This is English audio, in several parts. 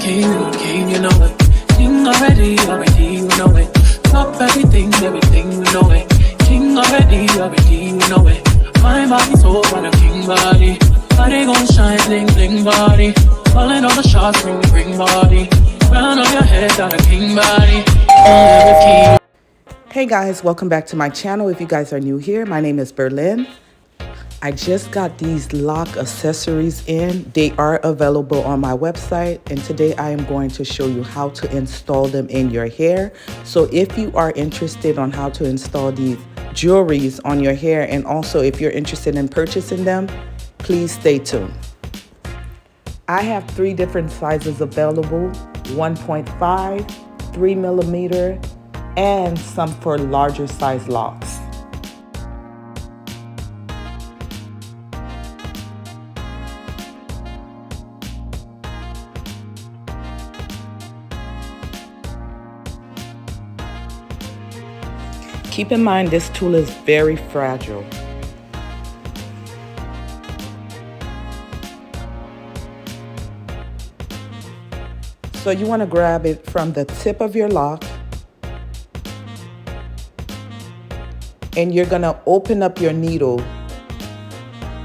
king, you know it. King already, you know it. Top everything, we know it. King already, you know it. My body so on a king body. Body gon' shine, bling, bling body. Calling all the shots, ring body. Crown on your head, got a king body. Only with king. Hey guys, welcome back to my channel. If you guys are new here, my name is Berlin. I just got these lock accessories in. They are available on my website, and today I am going to show you how to install them in your hair. So if you are interested on how to install these jewelries on your hair, and also if you're interested in purchasing them, please stay tuned. I have 3 different sizes available: 1.5, 3mm, and some for larger size locks. Keep in mind this tool is very fragile. So you want to grab it from the tip of your lock, and you're going to open up your needle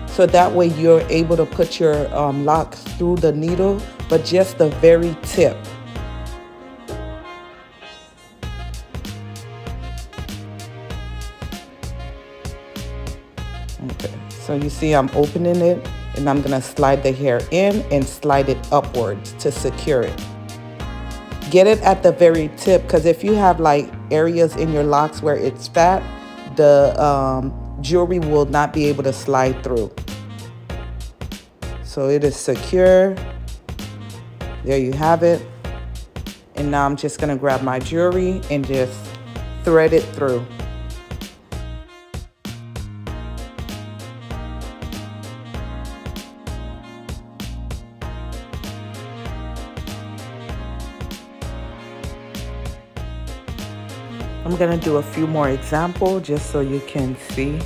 so that way you're able to put your locks through the needle, but just the very tip. Okay, so you see I'm opening it, and I'm going to slide the hair in and slide it upwards to secure it. Get it at the very tip, because if you have like areas in your locks where it's fat, the jewelry will not be able to slide through. So it is secure. There you have it. And now I'm just going to grab my jewelry and just thread it through. I'm going to do a few more examples just so you can see.